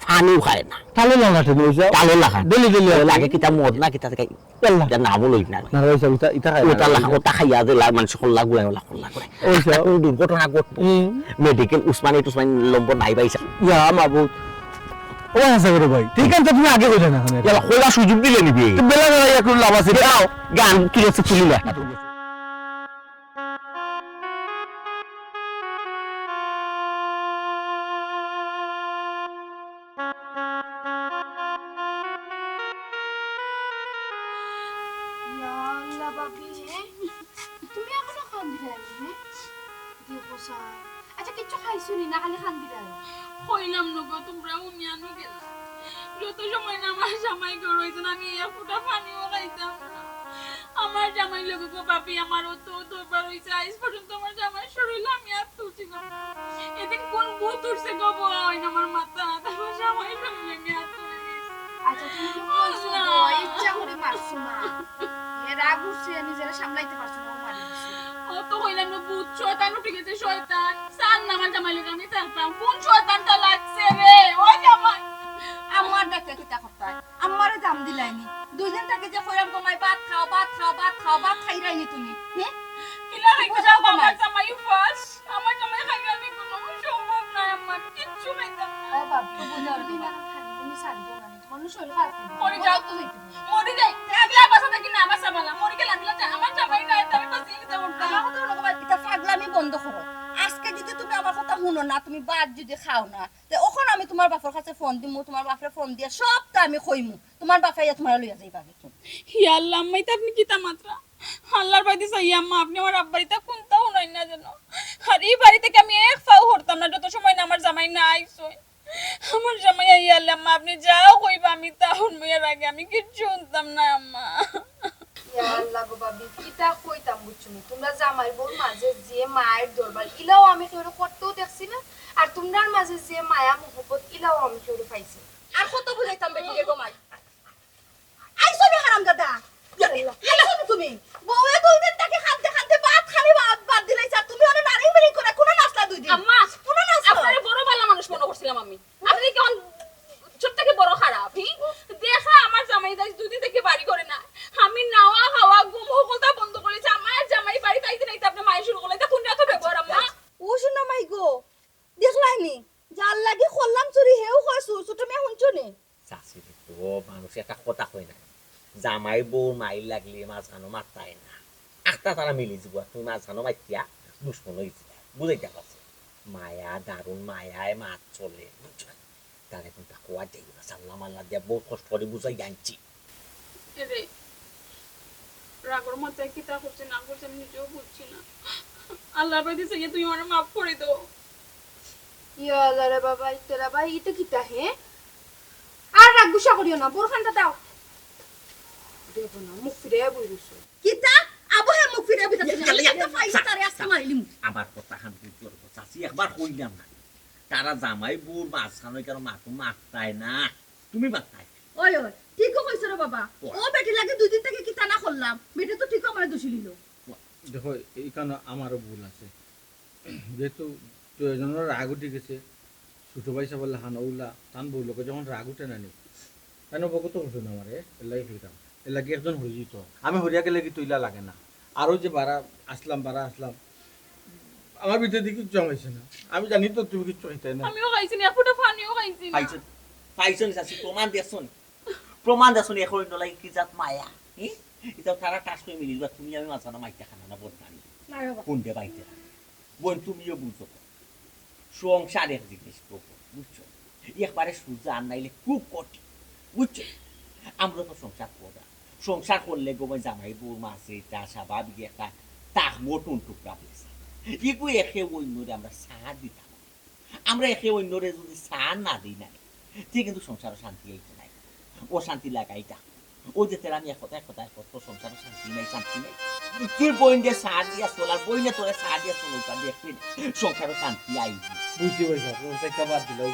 পানিও খায় না তালে লাগাতে নইছে তালে লাগা ডেলি লাগে কিতা মদ না কিতা খাই আল্লাহ যা নাম লই না না রয়েছে ইটা খায় ওটা লাগা ওটা খাইয়া দে মানুষ খোলা গুলাই করে ওইসা দুর্ঘটনা ঘটতো মেডিকেল উসমানী লম্বর নাই পাইছা ইয়া মাবুত ও হাসা করে ভাই ঠিক আছে তুমি আগে কইলে না এখন এলা খোলা সুযোগ দিলে নিবি বেলা বেলা একটু লাভ আছে দাও গান কি আছে তুলি না আল্লাহ বাবি তুমি এখনো খান দিলাই দেখো স্যার আচ্ছা কিচ্ছু খাইছুনি না খালি খান দিলাই হইলাম নগো তোমরা উনিয়ানো গেলা যত সময় না আমার জামাই ঘর হইতো না আমি এক ফুটা পানিও খাইতাম না আমার জামাই লোকে গো বাপি আমার অত দরবার হইছে আজ পর্যন্ত আমার জামাই শরীর আমি আর তুলছি না এদিন কোন ভূত উঠছে গো বয়া হয় না আমার মাথা তারপর জামাই শরীর আমি আর তুলে দিয়েছি আচ্ছা তুমি কি কইছো গো ইচ্ছা করে মারছো না এর রাগ উঠছে নিজেরা সামলাইতে পারছো না মারি ও তো হইলাম না ভূত শয়তান উঠে গেছে শয়তান সান না আমার জামাই লোকে আমি থাকতাম কোন শয়তানটা লাগছে রে ও জামাই আমার ডাক্তার কিতা করতে আমারে দাম দিলাইনি 2 দিন থেকে যে কইরাম তোমায় ভাত খাই রাইনি তুমি হ্যাঁ কিলা রেখে যাও আমার জামাই ফাস আমার জামাই খাইলে আমি কোনো সম্ভব না আমার কিচ্ছু খাইতাম না ও বাবা বুঝার দিনা তুমি সারি দাও না মানুষ হইল খাস মরি যাও তো মরি যাই আগলা বাসা থেকে না বাসা বালা মরি গেল আমি আমার জামাই নাই আমি বাসি দিতে পারতাম আমার কথা হলো এটা পাগলামি বন্ধ করো আজকে যদি তুমি আমার কথা শুনো না তুমি বাদ যদি খাও না তে ওখন আমি তোমার বাপের কাছে ফোন দিমু তোমার বাপরে ফোন দিয়া সবটা আমি কইমু তোমার বাপে তোমার লইয়া যাইবা কিন্তু হি আল্লাহ আম্মা এটা আপনি কিতা মাত্রা আল্লাহর বাড়িতে চাই আম্মা আপনি আমার আব্বাড়িতে কোনটাও নাই না জানো আর এই বাড়ি থেকে আমি এক পাও হরতাম না যত সময় না আমার জামাই না আইসই আমার জামাই আই আল্লাহ আম্মা আপনি যাও কইবা আমি তাহুন মেয়ের আগে আমি কিচ্ছু শুনতাম না আম্মা ইয়া আল্লাহ গো বাবি কিটা কইতাম বুঝছুনি তোমরা জামাই বউর মাঝে যে মায়ের দরবার ইলাও আমি কেউ করতেও দেখছি না আর তোমরার মাঝে যে মায়া মোহব্বত ইলাও আমি কেউ পাইছি আর কত বুঝাইতাম বেটিকে গোমাই আইছো নি হারাম দাদা আইছো তুমি বউয়ে 2 দিন থেকে খানতে ভাত খালি ভাত দিলাইছ তুমি ওরে নারী মেরি করে কোন নাস্তা 2 দিন আম্মা কোন নাস্তা আপনারে বড় ভালো মানুষ মনে করছিলাম আমি আপনি কেমন ছোট থেকে বড় খারাপ দেখা আমার জামাই দাইস 2 দিন থেকে বাড়ি করে না আমি নাওয়া খাওয়া ঘুম হকলটা বন্ধ করেছি আমার জামাই বাড়ি তাইতে নাইতে আপনি মায়ের শুরু করলে এটা কোন এত ব্যবহার আম্মা ও শুনা মাই গো দেখলাইনি জাল লাগি খল্লাম চুরি হেও কইছো ছোট মে শুনছো নি চাচি তো মানুষ একটা কথা কই না জামাই বউ মাইল লাগলে মাঝখানো মারতাই না আখটা তারা মিলি যাব তুমি মাঝখানো মাইতিয়া দুশ্মন হইছে বুঝাইতে পারছে মায়া দারুণ মায়ায় মাছ চলে বুঝছো তার এখন তা কোয়া যাই না সাল্লাম আল্লাহ দিয়া বহুত কষ্ট করে বুঝাই জানছি রে রাগর মাথায় কিতা করছে না করছে আমি নিজেও বুঝছি না আল্লাহর বাড়িতে চাইয়ে তুই আমার মাফ করে দাও ইয়া আল্লাহ রে বাবা তেরা ভাই এটা কিটা হে আর রাগ গুসা করিও না বোরখানটা দাও দেখো না মুখ ফিরে বইরছো কিতা আবু হে মুখ ফিরে বিতাছে না ফাইল তারে আজকে মারিলিম আমার কথা খান তুই তোর চাচি একবার কইলাম না তারা জামাই বউর মাঝখানো কেন মাথু মারতাই না তুমি মারতাই ওই ওই ঠিক কইছো রে বাবা ও বেটি লাগে 2 দিন থেকে কিতা না করলাম বেটি তো ঠিক আমারে দোষী লিলো দেখো এইখানে আমারও ভুল আছে যেহেতু প্রয়োজনের রাগ উঠে গেছে ছোট পয়সা বললে হানউল্লা তান বউ লোকে যখন রাগ উঠে নানি কেন বকত হতো না আমারে এলাকি হইতাম এলাকি একজন হয়ে যেত আমি হরিয়া গেলে কি তৈলা লাগে না আরও যে বাড়া আসলাম আমার ভিতরে দিকে জমাইছে না আমি জানি তো তুমি কিছু খাইতে না আমিও খাইছি না ফুটা পানিও খাইছি না পাইছো পাইছো নি চাচি প্রমাণ দেছনি এখন নলাই কি জাত মায়া এটা তারা টাস করে মিলিবা তুমি আমি মাঝখানো মাইটা খানা না বদনানি কোনটা বাইতে বোন তুমিও বুঝো সংসার এক জিনিস বুঝছো একবারে সুজা আর নাইলে খুব কঠিন বুঝছো আমরা তো সংসার করলে গোমে জামাই বউ মাছে এটা স্বাভাবিক একটা তাক মোটন টুকরা পেয়েছে এগু একে অন্যরে আমরা সার দিতাম আমরা একে অন্যরে যদি সার না দিই নাই ঠিক কিন্তু সংসারও শান্তি এইতে নাই ও শান্তি লাগাইটা ও যে তেরা মিয়া কথায় সংসারও শান্তি নাই তুই বইন দিয়ে সার দিয়া চলার বইনে তোরে সার দিয়া চলো দেখবি সংসারও শান্তি আইবি বুঝতে পারছি একটা বাদ দিলে